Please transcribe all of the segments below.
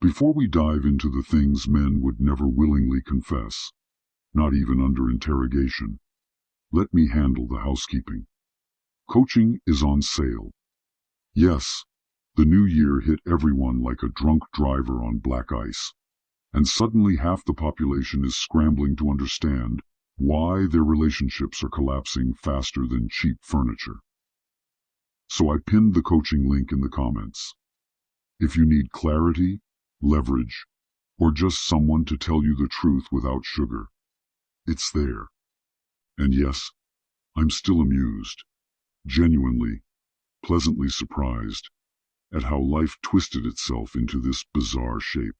Before we dive into the things men would never willingly confess, not even under interrogation, let me handle the housekeeping. Coaching is on sale. Yes, the new year hit everyone like a drunk driver on black ice, and suddenly half the population is scrambling to understand why their relationships are collapsing faster than cheap furniture. So I pinned the coaching link in the comments. If you need clarity, leverage, or just someone to tell you the truth without sugar, it's there. And yes, I'm still amused, genuinely, pleasantly surprised at how life twisted itself into this bizarre shape.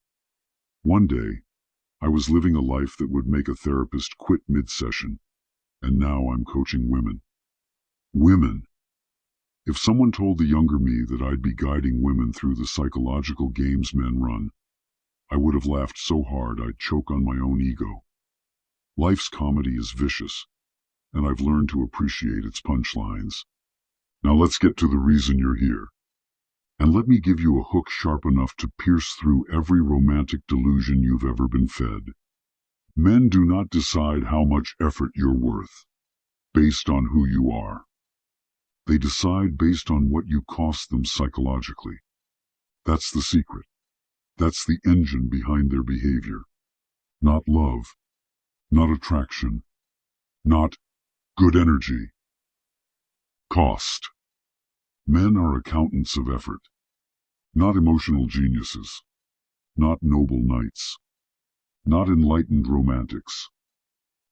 One day, I was living a life that would make a therapist quit mid-session, and now I'm coaching women. Women! If someone told the younger me that I'd be guiding women through the psychological games men run, I would have laughed so hard I'd choke on my own ego. Life's comedy is vicious, and I've learned to appreciate its punchlines. Now let's get to the reason you're here. And let me give you a hook sharp enough to pierce through every romantic delusion you've ever been fed. Men do not decide how much effort you're worth based on who you are. They decide based on what you cost them psychologically. That's the secret. That's the engine behind their behavior. Not love, not attraction, not good energy. Cost. Men are accountants of effort, not emotional geniuses, not noble knights, not enlightened romantics,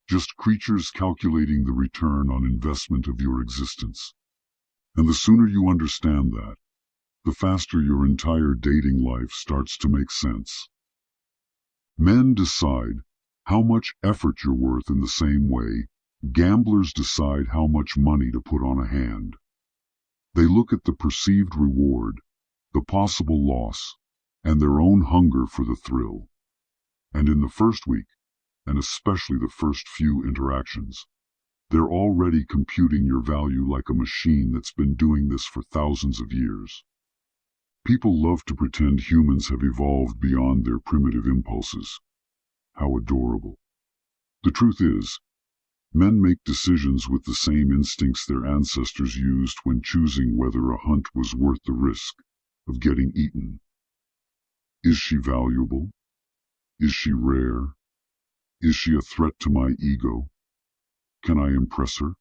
just creatures calculating the return on investment of your existence. And the sooner you understand that, the faster your entire dating life starts to make sense. Men decide how much effort you're worth in the same way gamblers decide how much money to put on a hand. They look at the perceived reward, the possible loss, and their own hunger for the thrill. And in the first week, and especially the first few interactions, they're already computing your value like a machine that's been doing this for thousands of years. People love to pretend humans have evolved beyond their primitive impulses. How adorable. The truth is, men make decisions with the same instincts their ancestors used when choosing whether a hunt was worth the risk of getting eaten. Is she valuable? Is she rare? Is she a threat to my ego? Can I impress her?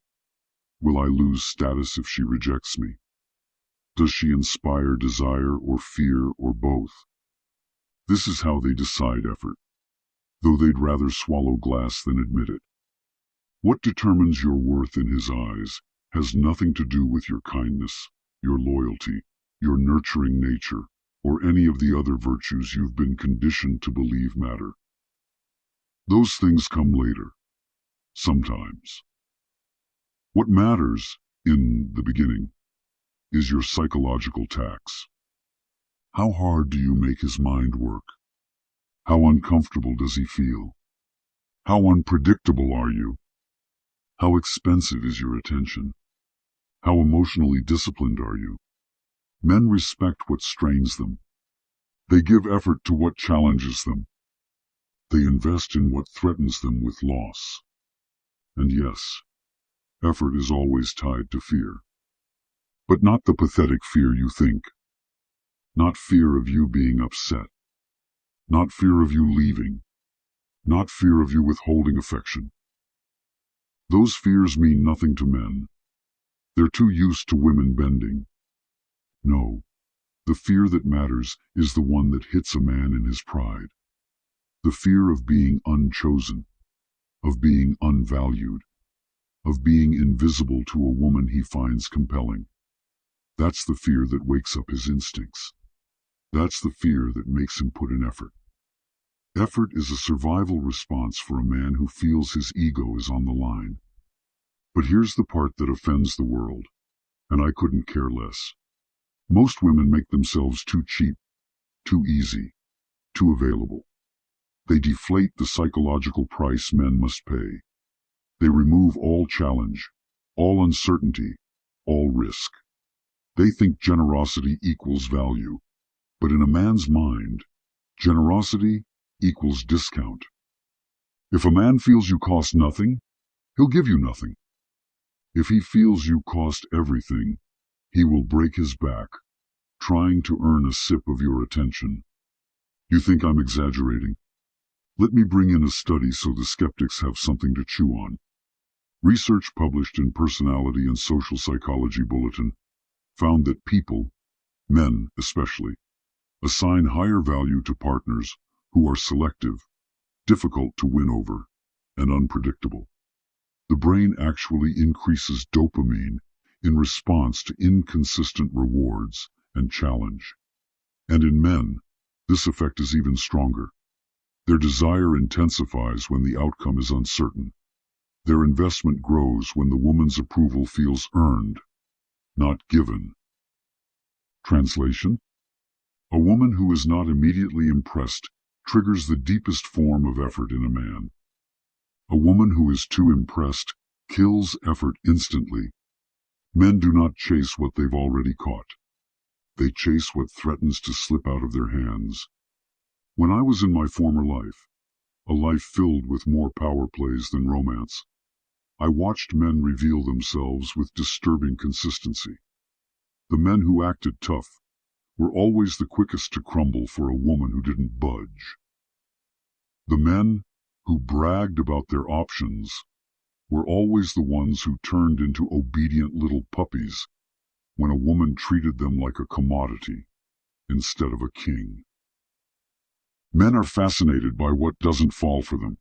Will I lose status if she rejects me? Does she inspire desire or fear or both? This is how they decide effort, though they'd rather swallow glass than admit it. What determines your worth in his eyes has nothing to do with your kindness, your loyalty, your nurturing nature, or any of the other virtues you've been conditioned to believe matter. Those things come later, sometimes. What matters, in the beginning, is your psychological tax. How hard do you make his mind work? How uncomfortable does he feel? How unpredictable are you? How expensive is your attention? How emotionally disciplined are you? Men respect what strains them. They give effort to what challenges them. They invest in what threatens them with loss. And yes, effort is always tied to fear. But not the pathetic fear you think. Not fear of you being upset. Not fear of you leaving. Not fear of you withholding affection. Those fears mean nothing to men. They're too used to women bending. No, the fear that matters is the one that hits a man in his pride. The fear of being unchosen, of being unvalued, of being invisible to a woman he finds compelling. That's the fear that wakes up his instincts. That's the fear that makes him put in effort. Effort is a survival response for a man who feels his ego is on the line. But here's the part that offends the world, and I couldn't care less. Most women make themselves too cheap, too easy, too available. They deflate the psychological price men must pay. They remove all challenge, all uncertainty, all risk. They think generosity equals value, but in a man's mind, Generosity equals discount. If a man feels you cost nothing, he'll give you nothing. If he feels you cost everything, he will break his back, trying to earn a sip of your attention. You think I'm exaggerating? Let me bring in a study so the skeptics have something to chew on. Research published in Personality and Social Psychology Bulletin found that people, men especially, assign higher value to partners who are selective, difficult to win over, and unpredictable. The brain actually increases dopamine in response to inconsistent rewards and challenge. And in men, this effect is even stronger. Their desire intensifies when the outcome is uncertain. Their investment grows when the woman's approval feels earned, not given. Translation: a woman who is not immediately impressed triggers the deepest form of effort in a man. A woman who is too impressed kills effort instantly. Men do not chase what they've already caught. They chase what threatens to slip out of their hands. When I was in my former life, a life filled with more power plays than romance, I watched men reveal themselves with disturbing consistency. The men who acted tough were always the quickest to crumble for a woman who didn't budge. The men who bragged about their options were always the ones who turned into obedient little puppies when a woman treated them like a commodity instead of a king. Men are fascinated by what doesn't fall for them.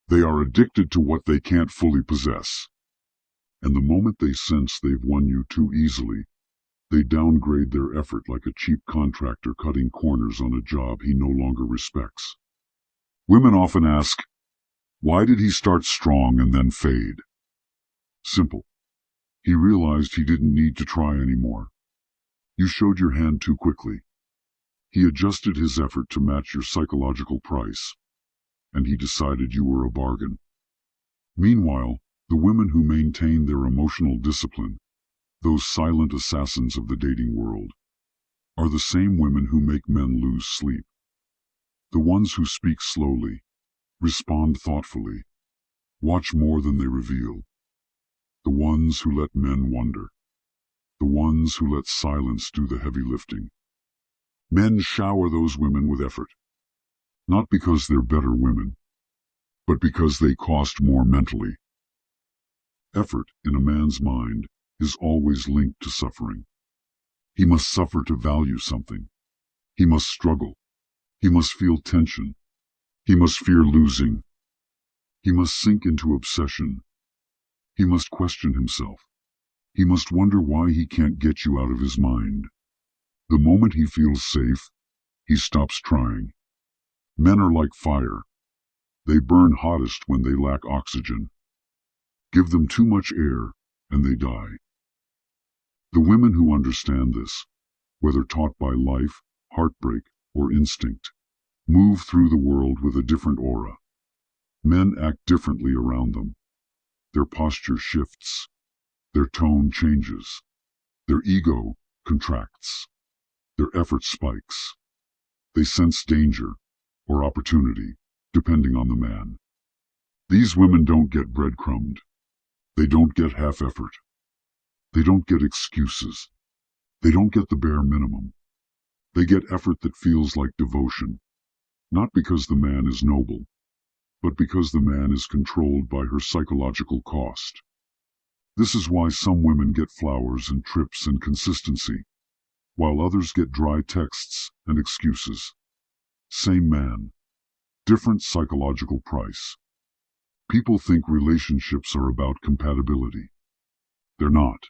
They are addicted to what they can't fully possess. And the moment they sense they've won you too easily, they downgrade their effort like a cheap contractor cutting corners on a job he no longer respects. Women often ask, why did he start strong and then fade? Simple. He realized he didn't need to try anymore. You showed your hand too quickly. He adjusted his effort to match your psychological price, and he decided you were a bargain. Meanwhile, the women who maintain their emotional discipline, those silent assassins of the dating world, are the same women who make men lose sleep. The ones who speak slowly, respond thoughtfully, watch more than they reveal. The ones who let men wonder. The ones who let silence do the heavy lifting. Men shower those women with effort, not because they're better women, but because they cost more mentally. Effort in a man's mind is always linked to suffering. He must suffer to value something. He must struggle. He must feel tension. He must fear losing. He must sink into obsession. He must question himself. He must wonder why he can't get you out of his mind. The moment he feels safe, he stops trying. Men are like fire. They burn hottest when they lack oxygen. Give them too much air, and they die. The women who understand this, whether taught by life, heartbreak, or instinct, move through the world with a different aura. Men act differently around them. Their posture shifts. Their tone changes. Their ego contracts. Their effort spikes. They sense danger or opportunity, depending on the man. These women don't get breadcrumbed. They don't get half effort. They don't get excuses. They don't get the bare minimum. They get effort that feels like devotion, not because the man is noble, but because the man is controlled by her psychological cost. This is why some women get flowers and trips and consistency, while others get dry texts and excuses. Same man, different psychological price. People think relationships are about compatibility. They're not.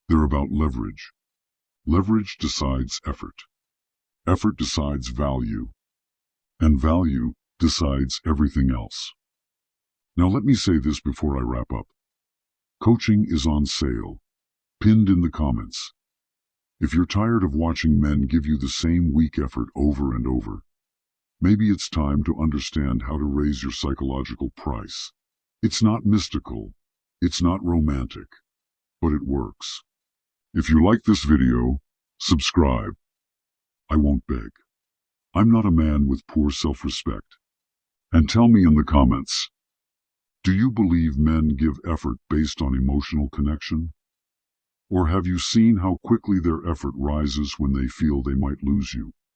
They're about leverage. Leverage decides effort. Effort decides value. And value decides everything else. Now let me say this before I wrap up. Coaching is on sale, pinned in the comments. If you're tired of watching men give you the same weak effort over and over, maybe it's time to understand how to raise your psychological price. It's not mystical, it's not romantic, but it works. If you like this video, subscribe. I won't beg. I'm not a man with poor self-respect. And tell me in the comments, do you believe men give effort based on emotional connection? Or have you seen how quickly their effort rises when they feel they might lose you?